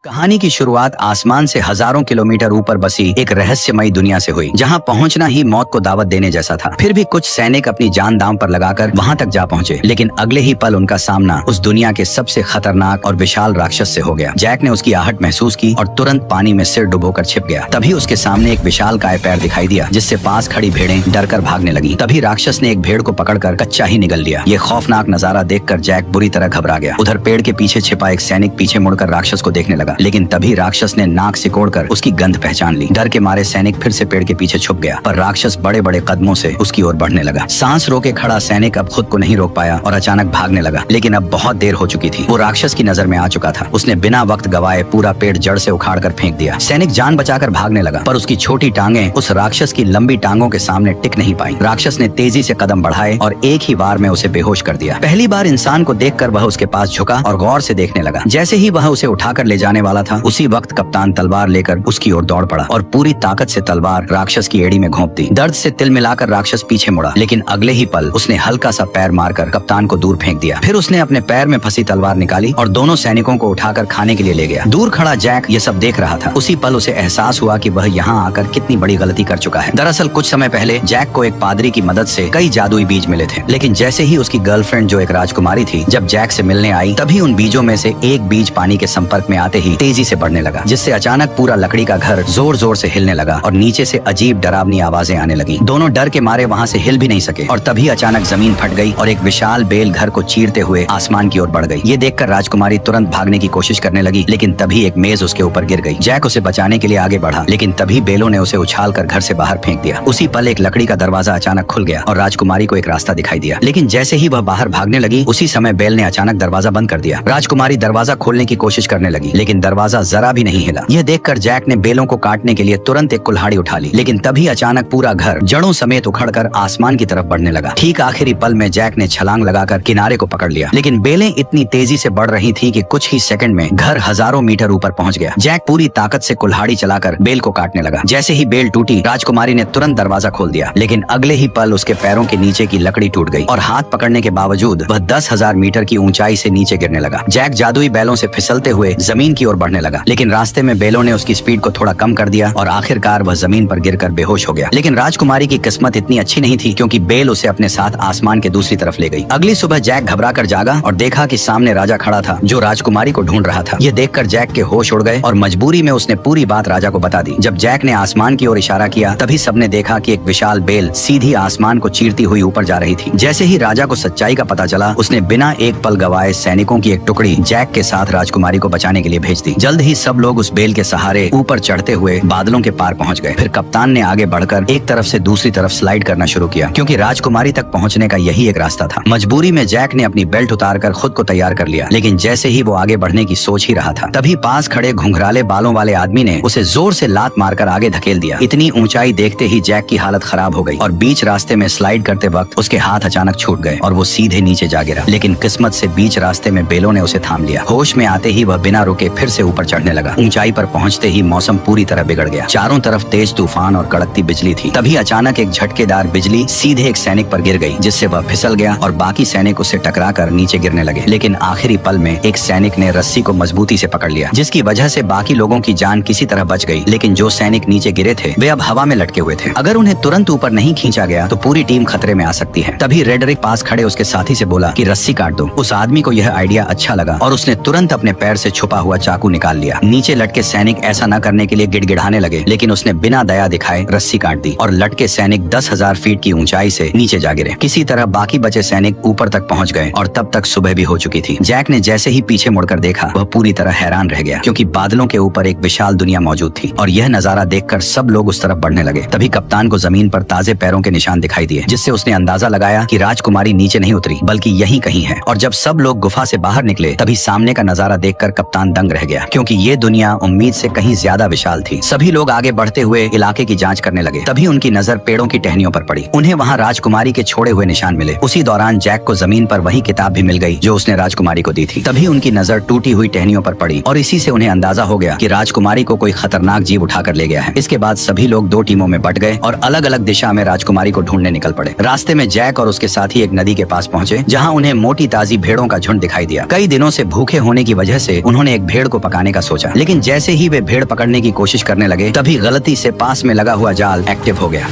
कहानी की शुरुआत आसमान से हजारों किलोमीटर ऊपर बसी एक रहस्यमयी दुनिया से हुई, जहां पहुंचना ही मौत को दावत देने जैसा था। फिर भी कुछ सैनिक अपनी जान दांव पर लगाकर वहां तक जा पहुंचे, लेकिन अगले ही पल उनका सामना उस दुनिया के सबसे खतरनाक और विशाल राक्षस से हो गया। जैक ने उसकी आहट महसूस की और तुरंत पानी में सिर डुबोकर छिप गया। तभी उसके सामने एक विशाल काय पैर दिखाई दिया, जिससे पास खड़ी भेड़ें डरकर भागने लगी। तभी राक्षस ने एक भेड़ को पकड़कर कच्चा ही निगल लिया। ये खौफनाक नजारा देखकर जैक बुरी तरह घबरा गया। उधर पेड़ के पीछे छिपा एक सैनिक पीछे मुड़कर राक्षस को देखने लगा, लेकिन तभी राक्षस ने नाक सिकोड़कर उसकी गंध पहचान ली। डर के मारे सैनिक फिर से पेड़ के पीछे छुप गया, पर राक्षस बड़े बड़े कदमों से उसकी ओर बढ़ने लगा। सांस रोके खड़ा सैनिक अब खुद को नहीं रोक पाया और अचानक भागने लगा, लेकिन अब बहुत देर हो चुकी थी। वो राक्षस की नजर में आ चुका था। उसने बिना वक्त गवाए पूरा पेड़ जड़ से उखाड़कर फेंक दिया। सैनिक जान बचाकर भागने लगा, पर उसकी छोटी टांगें उस राक्षस की लंबी टांगों के सामने टिक नहीं पाई। राक्षस ने तेजी से कदम बढ़ाए और एक ही बार में उसे बेहोश कर दिया। पहली बार इंसान को देखकर वह उसके पास झुका और गौर से देखने लगा। जैसे ही वह उसे उठाकर ले जाने वाला था, उसी वक्त कप्तान तलवार लेकर उसकी ओर दौड़ पड़ा और पूरी ताकत से तलवार राक्षस की एड़ी में घोंप दी। दर्द से तिल मिलाकर राक्षस पीछे मुड़ा, लेकिन अगले ही पल उसने हल्का सा पैर मारकर कप्तान को दूर फेंक दिया। फिर उसने अपने पैर में फंसी तलवार निकाली और दोनों सैनिकों को उठाकर खाने के लिए ले गया। दूर खड़ा जैक ये सब देख रहा था। उसी पल उसे एहसास हुआ कि वह यहाँ आकर कितनी बड़ी गलती कर चुका है। दरअसल कुछ समय पहले जैक को एक पादरी की मदद से कई जादुई बीज मिले थे, लेकिन जैसे ही उसकी गर्लफ्रेंड जो एक राजकुमारी थी जब जैक से मिलने आई, तभी उन बीजों में से एक बीज पानी के संपर्क में आते ही तेजी से बढ़ने लगा, जिससे अचानक पूरा लकड़ी का घर जोर जोर से हिलने लगा और नीचे से अजीब डरावनी आवाजें आने लगी। दोनों डर के मारे वहां से हिल भी नहीं सके और तभी अचानक जमीन फट गई और एक विशाल बेल घर को चीरते हुए आसमान की ओर बढ़ गई। ये देखकर राजकुमारी तुरंत भागने की कोशिश करने लगी, लेकिन तभी एक मेज उसके ऊपर गिर गई। जैक उसे बचाने के लिए आगे बढ़ा, लेकिन तभी बेलों ने उसे उछालकर घर से बाहर फेंक दिया। उसी पल एक लकड़ी का दरवाजा अचानक खुल गया और राजकुमारी को एक रास्ता दिखाई दिया, लेकिन जैसे ही वह बाहर भागने लगी, उसी समय बेल ने अचानक दरवाजा बंद कर दिया। राजकुमारी दरवाजा खोलने की कोशिश करने लगी, लेकिन दरवाजा जरा भी नहीं हिला। यह देखकर जैक ने बेलों को काटने के लिए तुरंत एक कुल्हाड़ी उठा ली, लेकिन तभी अचानक पूरा घर जड़ों समेत उखड़कर आसमान की तरफ बढ़ने लगा। ठीक आखिरी पल में जैक ने छलांग लगाकर किनारे को पकड़ लिया, लेकिन बेलें इतनी तेजी से बढ़ रही थी कि कुछ ही सेकंड में घर हजारों मीटर ऊपर पहुंच गया। जैक पूरी ताकत से कुल्हाड़ी चलाकर बेल को काटने लगा। जैसे ही बेल टूटी, राजकुमारी ने तुरंत दरवाजा खोल दिया, लेकिन अगले ही पल उसके पैरों के नीचे की लकड़ी टूट गई और हाथ पकड़ने के बावजूद वह 10,000 मीटर की ऊंचाई से नीचे गिरने लगा। जैक जादुई बैलों से फिसलते हुए जमीन की ओर बढ़ने लगा, लेकिन रास्ते में बेलों ने उसकी स्पीड को थोड़ा कम कर दिया और आखिरकार वह जमीन पर गिरकर बेहोश हो गया। लेकिन राजकुमारी की किस्मत इतनी अच्छी नहीं थी, क्योंकि बेल उसे अपने साथ आसमान के दूसरी तरफ ले गई। अगली सुबह जैक घबराकर जागा और देखा कि सामने राजा खड़ा था, जो राजकुमारी को ढूंढ रहा था। यह देखकर जैक के होश उड़ गए और मजबूरी में उसने पूरी बात राजा को बता दी। जब जैक ने आसमान की ओर इशारा किया, तभी सबने देखा कि एक विशाल बेल सीधी आसमान को चीरती हुई ऊपर जा रही थी। जैसे ही राजा को सच्चाई का पता चला, उसने बिना एक पल गवाए सैनिकों की एक टुकड़ी जैक के साथ राजकुमारी को बचाने के लिए भेज दी। जल्द ही सब लोग उस बेल के सहारे ऊपर चढ़ते हुए बादलों के पार पहुंच गए। फिर कप्तान ने आगे बढ़कर एक तरफ से दूसरी तरफ स्लाइड करना शुरू किया, क्योंकि राजकुमारी तक पहुंचने का यही एक रास्ता था। मजबूरी में जैक ने अपनी बेल्ट उतारकर खुद को तैयार कर लिया, लेकिन जैसे ही वो आगे बढ़ने की सोच ही रहा था, तभी पास खड़े घुंघराले बालों वाले आदमी ने उसे जोर से लात मारकर आगे धकेल दिया। इतनी ऊंचाई देखते ही जैक की हालत खराब हो गई और बीच रास्ते में स्लाइड करते वक्त उसके हाथ अचानक छूट गए और वो सीधे नीचे जा गिरा। लेकिन किस्मत से बीच रास्ते में बेलों ने उसे थाम लिया। होश में आते ही वह बिना रुके फिर से ऊपर चढ़ने लगा। ऊंचाई पर पहुंचते ही मौसम पूरी तरह बिगड़ गया। चारों तरफ तेज तूफान और कड़कती बिजली थी। तभी अचानक एक झटकेदार बिजली सीधे एक सैनिक पर गिर गई, जिससे वह फिसल गया और बाकी सैनिक उससे टकराकर नीचे गिरने लगे। लेकिन आखिरी पल में एक सैनिक ने रस्सी को मजबूती से पकड़ लिया, जिसकी वजह से बाकी लोगों की जान किसी तरह बच गई। लेकिन जो सैनिक नीचे गिरे थे, वे अब हवा में लटके हुए थे। अगर उन्हें तुरंत ऊपर नहीं खींचा गया तो पूरी टीम खतरे में आ सकती है। तभी रेडरिक पास खड़े उसके साथी से बोला कि रस्सी काट दो। उस आदमी को यह आइडिया अच्छा लगा और उसने तुरंत अपने पैर से छुपा हुआ चाकू निकाल लिया। नीचे लटके सैनिक ऐसा न करने के लिए गिड़गिड़ाने लगे, लेकिन उसने बिना दया दिखाए रस्सी काट दी और लटके सैनिक 10,000 फीट की ऊंचाई से नीचे जा गिरे। किसी तरह बाकी बचे सैनिक ऊपर तक पहुंच गए और तब तक सुबह भी हो चुकी थी। जैक ने जैसे ही पीछे मुड़कर देखा, वह पूरी तरह हैरान रह गया, क्योंकि बादलों के ऊपर एक विशाल दुनिया मौजूद थी और यह नजारा देखकर सब लोग उस तरफ बढ़ने लगे। तभी कप्तान को जमीन पर ताजे पैरों के निशान दिखाई दिए, जिससे उसने अंदाजा लगाया कि राजकुमारी नीचे नहीं उतरी बल्कि यहीं कहीं है। और जब सब लोग गुफा से बाहर निकले, तभी सामने का नजारा देखकर कप्तान दंग रह गया, क्योंकि ये दुनिया उम्मीद से कहीं ज्यादा विशाल थी। सभी लोग आगे बढ़ते हुए इलाके की जांच करने लगे। तभी उनकी नजर पेड़ों की टहनियों पर पड़ी। उन्हें वहां राजकुमारी के छोड़े हुए निशान मिले। उसी दौरान जैक को जमीन पर वही किताब भी मिल गई जो उसने राजकुमारी को दी थी। तभी उनकी नजर टूटी हुई टहनियों पर पड़ी और इसी से उन्हें अंदाजा हो गया कि राजकुमारी को कोई खतरनाक जीव उठाकर ले गया है। इसके बाद सभी लोग दो टीमों में बट गए और अलग अलग दिशा में राजकुमारी को ढूंढने निकल पड़े। रास्ते में जैक और उसके साथी एक नदी के पास पहुंचे, जहां उन्हें मोटी ताजी भेड़ों का झुंड दिखाई दिया। कई दिनों से भूखे होने की वजह से उन्होंने एक भेड़ को पकाने का सोचा, लेकिन जैसे ही वे भेड़ पकड़ने की कोशिश करने लगे तभी गलती से पास में लगा हुआ जाल एक्टिव हो गया।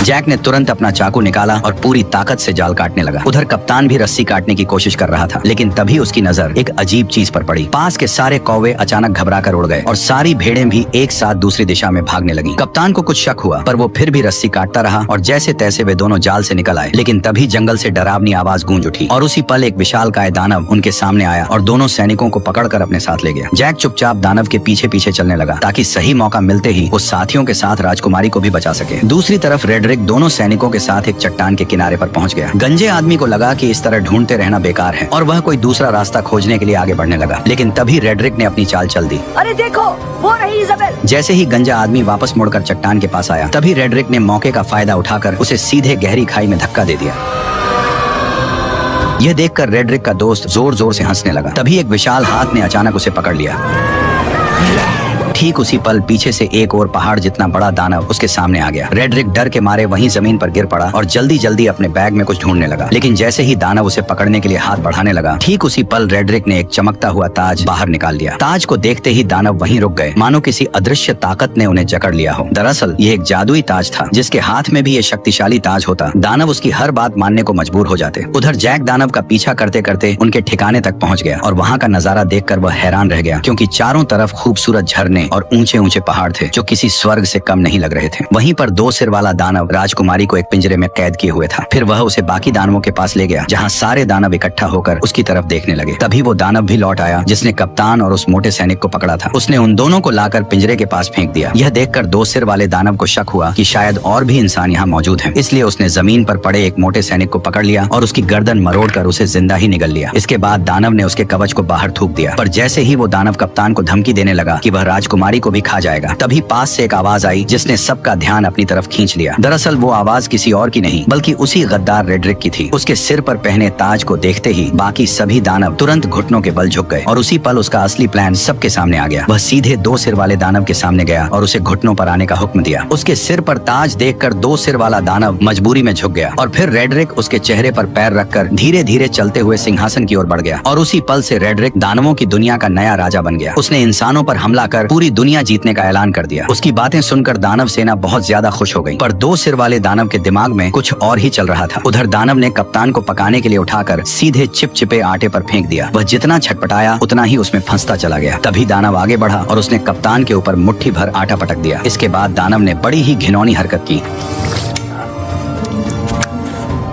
जैक ने तुरंत अपना चाकू निकाला और पूरी ताकत से जाल काटने लगा। उधर कप्तान भी रस्सी काटने की कोशिश कर रहा था, लेकिन तभी उसकी नजर एक अजीब चीज पर पड़ी। पास के सारे कौवे अचानक घबरा कर उड़ गए और सारी भेड़ें भी एक साथ दूसरी दिशा में भागने लगी। कप्तान को कुछ शक हुआ, पर वो फिर भी रस्सी काटता रहा और जैसे तैसे वे दोनों जाल से निकल आए। लेकिन तभी जंगल से डरावनी आवाज गूंज उठी और उसी पल एक विशालकाय दानव उनके सामने आया और दोनों सैनिकों को पकड़कर अपने साथ ले गया। जैक चुपचाप दानव के पीछे पीछे चलने लगा ताकि सही मौका मिलते ही वो साथियों के साथ राजकुमारी को भी बचा सके। दूसरी तरफ रेडरिक दोनों सैनिकों के साथ एक चट्टान के किनारे पर पहुंच गया। गंजे आदमी को लगा कि इस तरह ढूंढते रहना बेकार है और वह कोई दूसरा रास्ता खोजने के लिए आगे बढ़ने लगा। लेकिन तभी रेडरिक ने अपनी चाल चल दी। अरे देखो, वो रही इज़ाबेल। जैसे ही गंजा आदमी वापस मुड़कर चट्टान के पास आया, तभी रेडरिक ने मौके का फायदा उठाकर उसे सीधे गहरी खाई में धक्का दे दिया। यह देखकर रेडरिक का दोस्त जोर जोर से हंसने लगा। तभी एक विशाल हाथ ने अचानक उसे पकड़ लिया। ठीक उसी पल पीछे से एक और पहाड़ जितना बड़ा दानव उसके सामने आ गया। रेडरिक डर के मारे वहीं जमीन पर गिर पड़ा और जल्दी जल्दी अपने बैग में कुछ ढूंढने लगा। लेकिन जैसे ही दानव उसे पकड़ने के लिए हाथ बढ़ाने लगा, ठीक उसी पल रेडरिक ने एक चमकता हुआ ताज बाहर निकाल लिया। ताज को देखते ही दानव वहीं रुक गए, मानो किसी अदृश्य ताकत ने उन्हें जकड़ लिया हो। दरअसल ये एक जादुई ताज था, जिसके हाथ में भी ये शक्तिशाली ताज होता, दानव उसकी हर बात मानने को मजबूर हो जाते। उधर जैक दानव का पीछा करते करते उनके ठिकाने तक पहुंच गया और वहाँ का नजारा देखकर वह हैरान रह गया, क्योंकि चारों तरफ खूबसूरत झरने और ऊंचे ऊंचे पहाड़ थे जो किसी स्वर्ग से कम नहीं लग रहे थे। वहीं पर दो सिर वाला दानव राजकुमारी को एक पिंजरे में कैद किए हुए था। फिर वह उसे बाकी दानवों के पास ले गया, जहाँ सारे दानव इकट्ठा होकर उसकी तरफ देखने लगे। तभी वो दानव भी लौट आया जिसने कप्तान और उस मोटे सैनिक को पकड़ा था। उसने उन दोनों को लाकर पिंजरे के पास फेंक दिया। यह देखकर दो सिर वाले दानव को शक हुआ कि शायद और भी इंसान यहाँ मौजूद हैं। इसलिए उसने जमीन पर पड़े एक मोटे सैनिक को पकड़ लिया और उसकी गर्दन मरोड़कर उसे जिंदा ही निगल लिया। इसके बाद दानव ने उसके कवच को बाहर थूक दिया, पर जैसे ही वो दानव कप्तान को धमकी देने लगा कि वह राजकुमारी को भी खा जाएगा, तभी पास से एक आवाज आई जिसने सबका ध्यान अपनी तरफ खींच लिया। दरअसल वो आवाज किसी और की नहीं बल्कि उसी गद्दार रेडरिक की थी। उसके सिर पर पहने ताज को देखते ही बाकी सभी दानव तुरंत घुटनों के बल झुक गए और उसी पल उसका असली प्लान सबके सामने आ गया। वह सीधे दो सिर वाले दानव के सामने गया और उसे घुटनों पर आने का हुक्म दिया। उसके सिर पर ताज देखकर दो सिर वाला दानव मजबूरी में झुक गया और फिर रेडरिक उसके चेहरे पर पैर रखकर धीरे धीरे चलते हुए सिंहासन की ओर बढ़ गया और उसी पल से रेडरिक दानवों की दुनिया का नया राजा बन गया। उसने इंसानों पर हमला कर पूरी दुनिया जीतने का ऐलान कर दिया। उसकी बातें सुनकर दानव सेना बहुत ज्यादा खुश हो गई, पर दो सिर वाले दानव के दिमाग में कुछ और ही चल रहा था। उधर दानव ने कप्तान को पकाने के लिए उठाकर सीधे चिपचिपे आटे पर फेंक दिया। वह जितना छटपटाया उतना ही उसमें फंसता चला गया। तभी दानव आगे बढ़ा और उसने कप्तान के ऊपर मुट्ठी भर आटा पटक दिया। इसके बाद दानव ने बड़ी ही घिनौनी हरकत की।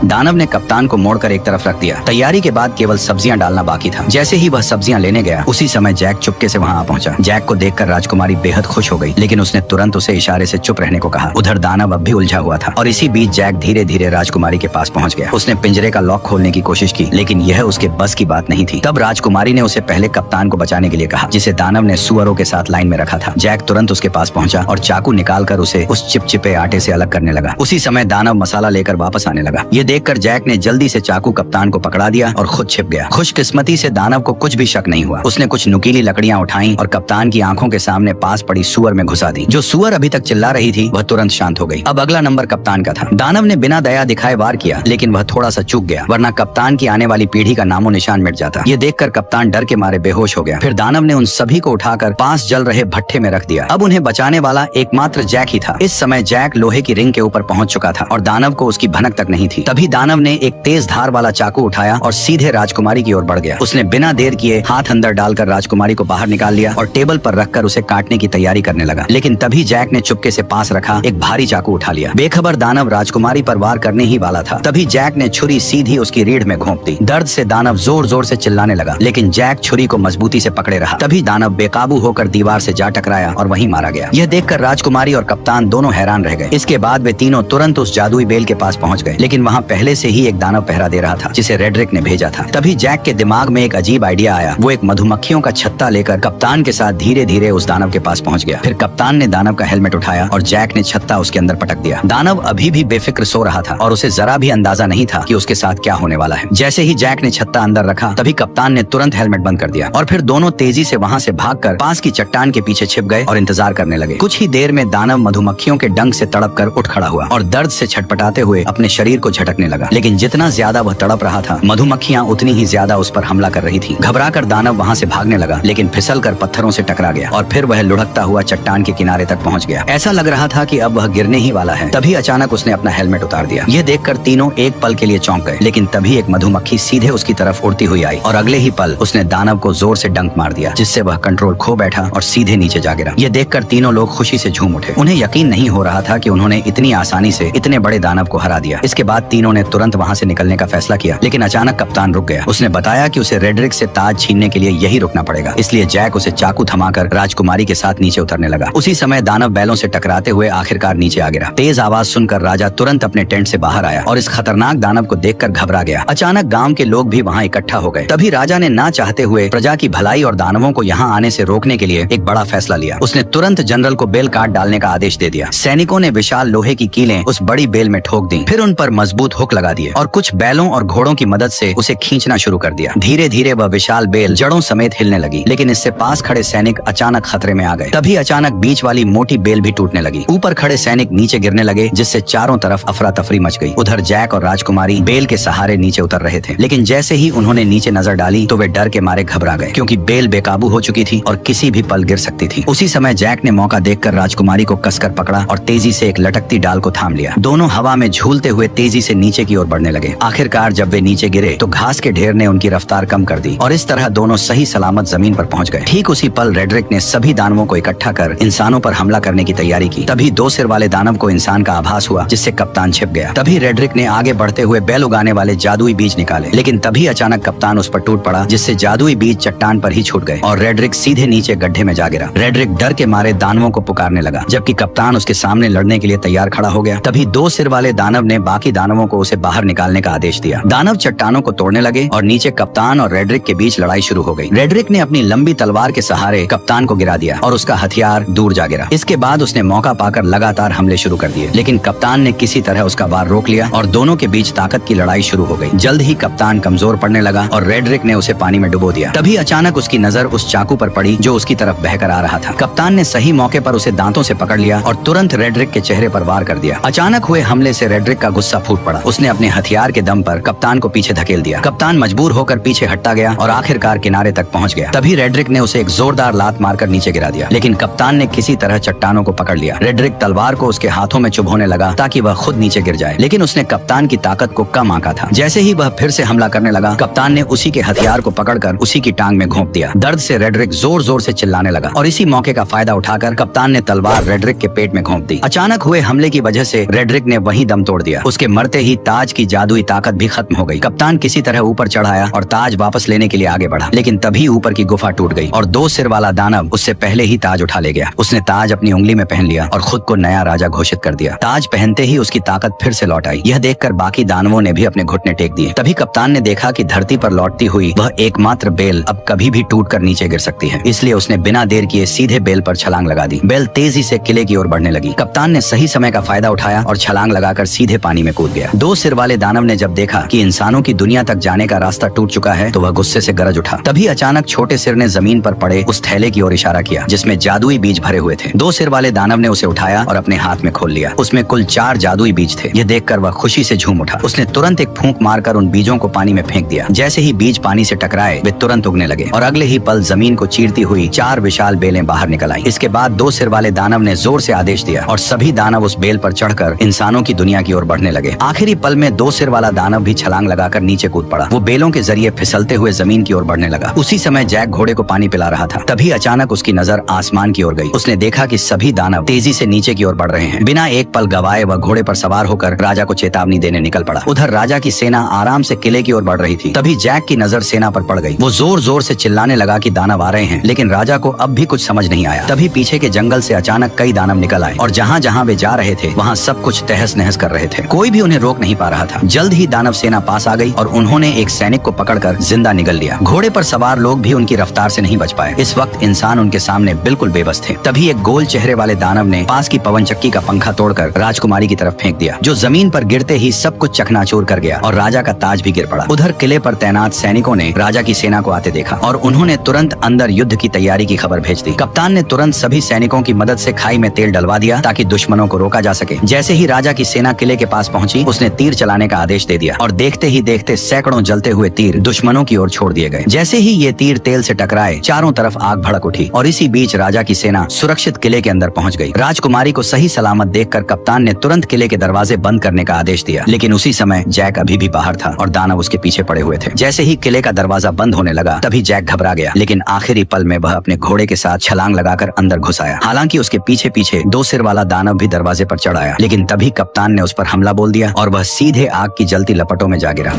दानव ने कप्तान को मोड़कर एक तरफ रख दिया। तैयारी के बाद केवल सब्जियां डालना बाकी था। जैसे ही वह सब्जियां लेने गया, उसी समय जैक चुपके से वहां आ पहुंचा। जैक को देखकर राजकुमारी बेहद खुश हो गई, लेकिन उसने तुरंत उसे इशारे से चुप रहने को कहा। उधर दानव अब भी उलझा हुआ था और इसी बीच जैक धीरे धीरे राजकुमारी के पास पहुंच गया। उसने पिंजरे का लॉक खोलने की कोशिश की, लेकिन यह उसके बस की बात नहीं थी। तब राजकुमारी ने उसे पहले कप्तान को बचाने के लिए कहा, जिसे दानव ने सुअरों के साथ लाइन में रखा था। जैक तुरंत उसके पास पहुंचा और चाकू निकालकर उसे उस चिपचिपे आटे से अलग करने लगा। उसी समय दानव मसाला लेकर वापस आने लगा। ये देखकर जैक ने जल्दी से चाकू कप्तान को पकड़ा दिया और खुद छिप गया। खुशकिस्मती से दानव को कुछ भी शक नहीं हुआ। उसने कुछ नुकीली लकड़ियां उठाई और कप्तान की आंखों के सामने पास पड़ी सुअर में घुसा दी। जो सुअर अभी तक चिल्ला रही थी वह तुरंत शांत हो गई। अब अगला नंबर कप्तान का था। दानव ने बिना दया दिखाए वार किया, लेकिन वह थोड़ा सा चूक गया, वरना कप्तान की आने वाली पीढ़ी का नामो निशान मिट जाता। ये देखकर कप्तान डर के मारे बेहोश हो गया। फिर दानव ने उन सभी को उठाकर पास जल रहे भट्ठे में रख दिया। अब उन्हें बचाने वाला एकमात्र जैक ही था। इस समय जैक लोहे की रिंग के ऊपर पहुंच चुका था और दानव को उसकी भनक तक नहीं थी। तभी दानव ने एक तेज धार वाला चाकू उठाया और सीधे राजकुमारी की ओर बढ़ गया। उसने बिना देर किए हाथ अंदर डालकर राजकुमारी को बाहर निकाल लिया और टेबल पर रखकर उसे काटने की तैयारी करने लगा। लेकिन तभी जैक ने चुपके से पास रखा एक भारी चाकू उठा लिया। बेखबर दानव राजकुमारी पर वार करने ही वाला था। तभी जैक ने छुरी सीधी उसकी रीढ़ में घोंप दी। दर्द से दानव जोर जोर से चिल्लाने लगा, लेकिन जैक छुरी को मजबूती से पकड़े रहा। तभी दानव बेकाबू होकर दीवार से जा टकराया और वहीं मारा गया। यह देखकर राजकुमारी और कप्तान दोनों हैरान रह गए। इसके बाद वे तीनों तुरंत उस जादुई बेल के पास पहुंच गए, लेकिन वहाँ पहले से ही एक दानव पहरा दे रहा था, जिसे रेडरिक ने भेजा था। तभी जैक के दिमाग में एक अजीब आइडिया आया। वो एक मधुमक्खियों का छत्ता लेकर कप्तान के साथ धीरे धीरे उस दानव के पास पहुंच गया। फिर कप्तान ने दानव का हेलमेट उठाया और जैक ने छत्ता उसके अंदर पटक दिया। दानव अभी भी बेफिक्र सो रहा था और उसे जरा भी अंदाजा नहीं था कि उसके साथ क्या होने वाला है। जैसे ही जैक ने छत्ता अंदर रखा, तभी कप्तान ने तुरंत हेलमेट बंद कर दिया और फिर दोनों तेजी से वहाँ से भागकर पास की चट्टान के पीछे छिप गए और इंतजार करने लगे। कुछ ही देर में दानव मधुमक्खियों के डंक से तड़प कर उठ खड़ा हुआ और दर्द से छटपटाते हुए अपने शरीर को झटकने तड़पने लगा, लेकिन जितना ज्यादा वह तड़प रहा था, मधुमक्खियां उतनी ही ज्यादा उस पर हमला कर रही थी। घबराकर दानव वहां से भागने लगा, लेकिन फिसलकर पत्थरों से टकरा गया और फिर वह लुढ़कता हुआ चट्टान के किनारे तक पहुंच गया। ऐसा लग रहा था कि अब वह गिरने ही वाला है। तभी अचानक उसने अपना हेलमेट उतार दिया। यह देखकर तीनों एक पल के लिए चौंक गए, लेकिन तभी एक मधुमक्खी सीधे उसकी तरफ उड़ती हुई आई और अगले ही पल उसने दानव को जोर से डंक मार दिया, जिससे वह कंट्रोल खो बैठा और सीधे नीचे जा गिरा। यह देखकर तीनों लोग खुशी से झूम उठे। उन्हें यकीन नहीं हो रहा था कि उन्होंने इतनी आसानी से इतने बड़े दानव को हरा दिया। इसके बाद तीनों ने तुरंत वहां से निकलने का फैसला किया, लेकिन अचानक कप्तान रुक गया। उसने बताया कि उसे रेड्रिक से ताज छीनने के लिए यही रुकना पड़ेगा, इसलिए जैक उसे चाकू थमाकर राजकुमारी के साथ नीचे उतरने लगा। उसी समय दानव बैलों से टकराते हुए आखिरकार नीचे आ गिरा। तेज आवाज सुनकर राजा तुरंत अपने टेंट से बाहर आया और इस खतरनाक दानव को देखकर घबरा गया। अचानक गांव के लोग भी वहां इकट्ठा हो गए। तभी राजा ने ना चाहते हुए प्रजा की भलाई और दानवों को यहाँ आने से रोकने के लिए एक बड़ा फैसला लिया। उसने तुरंत जनरल को बेल काट डालने का आदेश दे दिया। सैनिकों ने विशाल लोहे की कीलें उस बड़ी बेल में ठोक दी, फिर उन पर मजबूत हुक लगा दिए और कुछ बैलों और घोड़ों की मदद से उसे खींचना शुरू कर दिया। धीरे धीरे वह विशाल बेल जड़ों समेत हिलने लगी, लेकिन इससे पास खड़े सैनिक अचानक खतरे में आ गए। तभी अचानक बीच वाली मोटी बेल भी टूटने लगी। ऊपर खड़े सैनिक नीचे गिरने लगे, जिससे चारों तरफ अफरा तफरी मच गई। उधर जैक और राजकुमारी बेल के सहारे नीचे उतर रहे थे, लेकिन जैसे ही उन्होंने नीचे नजर डाली तो वे डर के मारे घबरा गए, क्योंकि बेल बेकाबू हो चुकी थी और किसी भी पल गिर सकती थी। उसी समय जैक ने मौका देखकर राजकुमारी को कसकर पकड़ा और तेजी से एक लटकती डाल को थाम लिया। दोनों हवा में झूलते हुए तेजी से नीचे की ओर बढ़ने लगे। आखिरकार जब वे नीचे गिरे तो घास के ढेर ने उनकी रफ्तार कम कर दी और इस तरह दोनों सही सलामत जमीन पर पहुंच गए। ठीक उसी पल रेड्रिक ने सभी दानवों को इकट्ठा कर इंसानों पर हमला करने की तैयारी की। तभी दो सिर वाले दानव को इंसान का आभास हुआ, जिससे कप्तान छिप गया। तभी रेड्रिक ने आगे बढ़ते हुए बैल उगाने वाले जादुई बीज निकाले, लेकिन तभी अचानक कप्तान उस पर टूट पड़ा, जिससे जादुई बीज चट्टान पर ही छूट गए और रेड्रिक सीधे नीचे गड्ढे में जा गिरा। रेड्रिक डर के मारे दानवों को पुकारने लगा, जबकि कप्तान उसके सामने लड़ने के लिए तैयार खड़ा हो गया। तभी दो सिर वाले दानव ने बाकी दानवों को उसे बाहर निकालने का आदेश दिया। दानव चट्टानों को तोड़ने लगे और नीचे कप्तान और रेड्रिक के बीच लड़ाई शुरू हो गई। रेड्रिक ने अपनी लंबी तलवार के सहारे कप्तान को गिरा दिया और उसका हथियार दूर जा गिरा। इसके बाद उसने मौका पाकर लगातार हमले शुरू कर दिए, लेकिन कप्तान ने किसी तरह उसका वार रोक लिया और दोनों के बीच ताकत की लड़ाई शुरू हो गई। जल्द ही कप्तान कमजोर पड़ने लगा और रेड्रिक ने उसे पानी में डुबो दिया। तभी अचानक उसकी नजर उस चाकू पर पड़ी जो उसकी तरफ बहकर आ रहा था। कप्तान ने सही मौके पर उसे दांतों से पकड़ लिया और तुरंत रेड्रिक के चेहरे पर वार कर दिया। अचानक हुए हमले से रेड्रिक का गुस्सा फूट पड़ा। उसने अपने हथियार के दम पर कप्तान को पीछे धकेल दिया। कप्तान मजबूर होकर पीछे हटता गया और आखिरकार किनारे तक पहुंच गया। तभी रेड्रिक ने उसे एक जोरदार लात मारकर नीचे गिरा दिया, लेकिन कप्तान ने किसी तरह चट्टानों को पकड़ लिया। रेड्रिक तलवार को उसके हाथों में चुभोने लगा ताकि वह खुद नीचे गिर जाए, लेकिन उसने कप्तान की ताकत को कम आंका था। जैसे ही वह फिर से हमला करने लगा, कप्तान ने उसी के हथियार को पकड़कर उसी की टांग में घोंप दिया। दर्द से रेड्रिक जोर जोर से चिल्लाने लगा और इसी मौके का फायदा उठाकर कप्तान ने तलवार रेड्रिक के पेट में घोंप दी। अचानक हुए हमले की वजह से रेड्रिक ने वहीं दम तोड़ दिया। उसके मरते ही ताज की जादुई ताकत भी खत्म हो गई। कप्तान किसी तरह ऊपर चढ़ आया और ताज वापस लेने के लिए आगे बढ़ा, लेकिन तभी ऊपर की गुफा टूट गई और दो सिर वाला दानव उससे पहले ही ताज उठा ले गया। उसने ताज अपनी उंगली में पहन लिया और खुद को नया राजा घोषित कर दिया। ताज पहनते ही उसकी ताकत फिर से लौट आई। यह देखकर बाकी दानवों ने भी अपने घुटने टेक दिए। तभी कप्तान ने देखा कि धरती पर लौटती हुई वह एकमात्र बेल अब कभी भी टूटकर नीचे गिर सकती है, इसलिए उसने बिना देर किए सीधे बेल पर छलांग लगा दी। बेल तेजी से किले की ओर बढ़ने लगी। कप्तान ने सही समय का फायदा उठाया और छलांग लगाकर सीधे पानी में कूद गया। दो सिर वाले दानव ने जब देखा कि इंसानों की दुनिया तक जाने का रास्ता टूट चुका है तो वह गुस्से से गरज उठा। तभी अचानक छोटे सिर ने जमीन पर पड़े उस थैले की ओर इशारा किया जिसमें जादुई बीज भरे हुए थे। दो सिर वाले दानव ने उसे उठाया और अपने हाथ में खोल लिया। उसमें कुल 4 जादुई बीज थे। यह देखकर वह खुशी से झूम उठा। उसने तुरंत एक फूंक मारकर उन बीजों को पानी में फेंक दिया। जैसे ही बीज पानी से टकराए वे तुरंत उगने लगे और अगले ही पल जमीन को चीरती हुई 4 विशाल बेलें बाहर निकल आई। इसके बाद दो सिर वाले दानव ने जोर से आदेश दिया और सभी दानव उस बेल पर चढ़कर इंसानों की दुनिया की ओर बढ़ने लगे। आखिरी पल में दो सिर वाला दानव भी छलांग लगाकर नीचे कूद पड़ा। वो बेलों के जरिए फिसलते हुए जमीन की ओर बढ़ने लगा। उसी समय जैक घोड़े को पानी पिला रहा था। तभी अचानक उसकी नजर आसमान की ओर गई। उसने देखा कि सभी दानव तेजी से नीचे की ओर बढ़ रहे हैं। बिना एक पल गवाए वह घोड़े पर सवार होकर राजा को चेतावनी देने निकल पड़ा। उधर राजा की सेना आराम से किले की ओर बढ़ रही थी। तभी जैक की नजर सेना पर पड़ गई। वो जोर जोर से चिल्लाने लगा कि दानव आ रहे हैं, लेकिन राजा को अब भी कुछ समझ नहीं आया। तभी पीछे के जंगल से अचानक कई दानव निकल आए और जहाँ जहाँ वे जा रहे थे वहाँ सब कुछ तहस नहस कर रहे थे। कोई भी उन्हें रोक नहीं पा रहा था। जल्द ही दानव सेना पास आ गई और उन्होंने एक सैनिक को पकड़कर जिंदा निगल लिया। घोड़े पर सवार लोग भी उनकी रफ्तार से नहीं बच पाए। इस वक्त इंसान उनके सामने बिल्कुल बेबस थे। तभी एक गोल चेहरे वाले दानव ने पास की पवन चक्की का पंखा तोड़कर राजकुमारी की तरफ फेंक दिया, जो जमीन पर गिरते ही सब कुछ चकनाचूर कर गया और राजा का ताज भी गिर पड़ा। उधर किले पर तैनात सैनिकों ने राजा की सेना को आते देखा और उन्होंने तुरंत अंदर युद्ध की तैयारी की खबर भेज दी। कप्तान ने तुरंत सभी सैनिकों की मदद से खाई में तेल डलवा दिया ताकि दुश्मनों को रोका जा सके। जैसे ही राजा की सेना किले के पास पहुंची, उसने तीर चलाने का आदेश दे दिया और देखते ही देखते सैकड़ों जलते हुए तीर दुश्मनों की ओर छोड़ दिए गए। जैसे ही ये तीर तेल से टकराए, चारों तरफ आग भड़क उठी और इसी बीच राजा की सेना सुरक्षित किले के अंदर पहुंच गई। राजकुमारी को सही सलामत देखकर कप्तान ने तुरंत किले के दरवाजे बंद करने का आदेश दिया, लेकिन उसी समय जैक अभी भी बाहर था और दानव उसके पीछे पड़े हुए थे। जैसे ही किले का दरवाजा बंद होने लगा, तभी जैक घबरा गया, लेकिन आखिरी पल में वह अपने घोड़े के साथ छलांग लगाकर अंदर घुस आया। हालांकि उसके पीछे पीछे 2 सिर वाला दानव भी दरवाजे पर चढ़ आया, लेकिन तभी कप्तान ने उस पर हमला बोल दिया और वह सीधे आग की जलती लपटों में जा गिरा।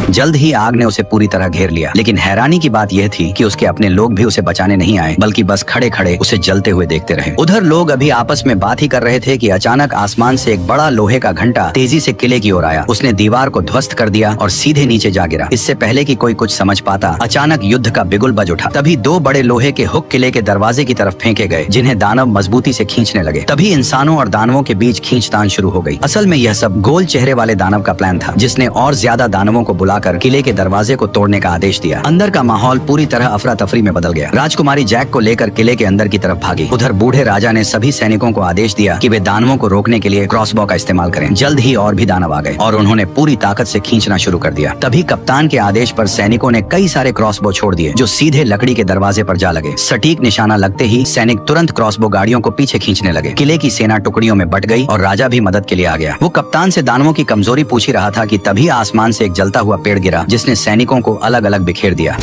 जल्द ही आग ने उसे पूरी तरह घेर लिया, लेकिन हैरानी की बात यह थी कि उसके अपने लोग भी उसे बचाने नहीं आए, बल्कि बस खड़े खड़े उसे जलते हुए देखते रहे। उधर लोग अभी आपस में बात ही कर रहे थे कि अचानक आसमान से एक बड़ा लोहे का घंटा तेजी से किले की ओर आया। उसने दीवार को ध्वस्त कर दिया और सीधे नीचे जा गिरा। इससे पहले कि कोई कुछ समझ पाता, अचानक युद्ध का बिगुल बज उठा। तभी 2 बड़े लोहे के हुक किले के दरवाजे की तरफ फेंके गए, जिन्हें दानव मजबूती से खींचने लगे। तभी इंसानों और दानवों के बीच खींचतान शुरू हो गई। असल में यह सब गोल चेहरे वाले दानव का प्लान था, जिसने और ज्यादा दानवों को बुलाकर किले के दरवाजे को तोड़ने का आदेश दिया। अंदर का माहौल पूरी तरह अफरा तफरी में बदल गया। राजकुमारी जैक को लेकर किले के अंदर की तरफ भागी। उधर बूढ़े राजा ने सभी सैनिकों को आदेश दिया कि वे दानवों को रोकने के लिए क्रॉसबो का इस्तेमाल करें। जल्द ही और भी दानव आ गए और उन्होंने पूरी ताकत से खींचना शुरू कर दिया। तभी कप्तान के आदेश पर सैनिकों ने कई सारे क्रॉसबो छोड़ दिए, जो सीधे लकड़ी के दरवाजे पर जा लगे। सटीक निशाना लगते ही सैनिक तुरंत क्रॉसबो गाड़ियों को पीछे खींचने लगे। किले की सेना टुकड़ियों में बट गई और राजा भी मदद के लिए आ गया। वो कप्तान से दानवों की कमजोरी पूछ ही रहा था कि तभी आसमान से एक जलता हुआ पेड़ गिरा, जिसने सैनिकों को अलग अलग बिखेर दिया।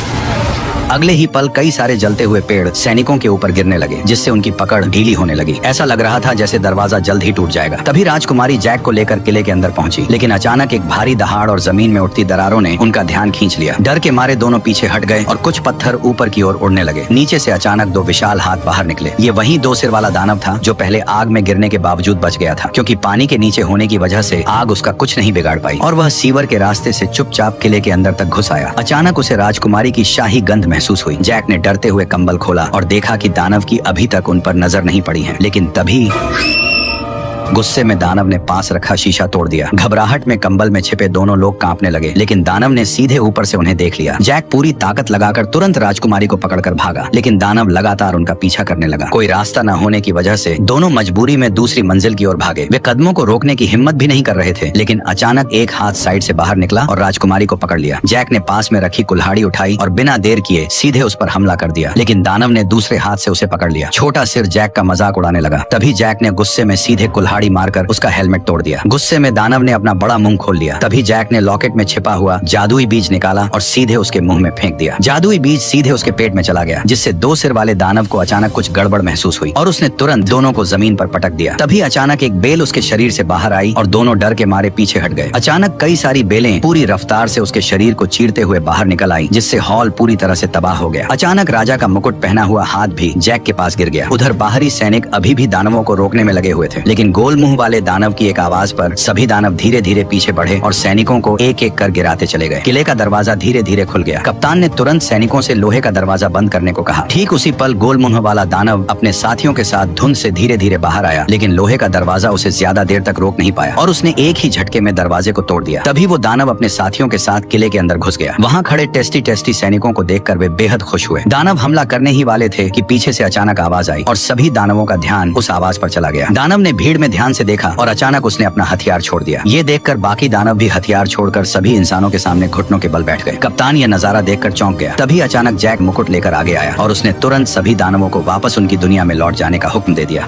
अगले ही पल कई सारे जलते हुए पेड़ सैनिकों के ऊपर गिरने लगे, जिससे उनकी पकड़ ढीली होने लगी। ऐसा लग रहा था जैसे दरवाजा जल्द ही टूट जाएगा। तभी राजकुमारी जैक को लेकर किले के अंदर पहुंची, लेकिन अचानक एक भारी दहाड़ और जमीन में उठती दरारों ने उनका ध्यान खींच लिया। डर के मारे दोनों पीछे हट गए और कुछ पत्थर ऊपर की ओर उड़ने लगे। नीचे से अचानक 2 विशाल हाथ बाहर निकले। ये वही 2 सिर वाला दानव था जो पहले आग में गिरने के बावजूद बच गया था, क्योंकि पानी के नीचे होने की वजह से आग उसका कुछ नहीं बिगाड़ पाई और वह सीवर के रास्ते से चुपचाप किले के अंदर तक घुस आया। अचानक उसे राजकुमारी की शाही गंध महसूस हुई। जैक ने डरते हुए कंबल खोला और देखा कि दानव की अभी तक उन पर नजर नहीं पड़ी है, लेकिन तभी गुस्से में दानव ने पास रखा शीशा तोड़ दिया। घबराहट में कंबल में छिपे दोनों लोग कांपने लगे, लेकिन दानव ने सीधे ऊपर से उन्हें देख लिया। जैक पूरी ताकत लगाकर तुरंत राजकुमारी को पकड़कर भागा, लेकिन दानव लगातार उनका पीछा करने लगा। कोई रास्ता न होने की वजह से दोनों मजबूरी में दूसरी मंजिल की ओर भागे। वे कदमों को रोकने की हिम्मत भी नहीं कर रहे थे, लेकिन अचानक एक हाथ साइड से बाहर निकला और राजकुमारी को पकड़ लिया। जैक ने पास में रखी कुल्हाड़ी उठाई और बिना देर किए सीधे उस पर हमला कर दिया, लेकिन दानव ने दूसरे हाथ से उसे पकड़ लिया। छोटा सिर जैक का मजाक उड़ाने लगा। तभी जैक ने गुस्से में सीधे कुल्हाड़ी मारकर उसका हेलमेट तोड़ दिया। गुस्से में दानव ने अपना बड़ा मुंह खोल लिया। तभी जैक ने लॉकेट में छिपा हुआ जादुई बीज निकाला और सीधे उसके मुंह में फेंक दिया। जादुई बीज सीधे उसके पेट में चला गया, जिससे 2 सिर वाले दानव को अचानक कुछ गड़बड़ महसूस हुई और उसने तुरंत दोनों को जमीन पर पटक दिया। तभी अचानक एक बेल उसके शरीर से बाहर आई और दोनों डर के मारे पीछे हट गए। अचानक कई सारी बेलें पूरी रफ्तार से उसके शरीर को चीरते हुए बाहर निकल आई, जिससे हॉल पूरी तरह से तबाह हो गया। अचानक राजा का मुकुट पहना हुआ हाथ भी जैक के पास गिर गया। उधर बाहरी सैनिक अभी भी दानवों को रोकने में लगे हुए थे, लेकिन गोल मुंह वाले दानव की एक आवाज पर सभी दानव धीरे धीरे पीछे बढ़े और सैनिकों को एक एक कर गिराते चले गए। किले का दरवाजा धीरे धीरे खुल गया। कप्तान ने तुरंत सैनिकों से लोहे का दरवाजा बंद करने को कहा। ठीक उसी पल गोल मुंह वाला दानव अपने साथियों के साथ धुंध से धीरे धीरे बाहर आया, लेकिन लोहे का दरवाजा उसे ज्यादा देर तक रोक नहीं पाया और उसने एक ही झटके में दरवाजे को तोड़ दिया। तभी वो दानव अपने साथियों के साथ किले के अंदर घुस गया। वहाँ खड़े टेस्टी टेस्टी सैनिकों को देखकर वे बेहद खुश हुए। दानव हमला करने ही वाले थे कि पीछे से अचानक आवाज आई और सभी दानवों का ध्यान उस आवाज पर चला गया। दानव ने भीड़ में ध्यान से देखा और अचानक उसने अपना हथियार छोड़ दिया। ये देखकर बाकी दानव भी हथियार छोड़कर सभी इंसानों के सामने घुटनों के बल बैठ गए। कप्तान यह नजारा देखकर चौंक गया। तभी अचानक जैक मुकुट लेकर आगे आया और उसने तुरंत सभी दानवों को वापस उनकी दुनिया में लौट जाने का हुक्म दे दिया।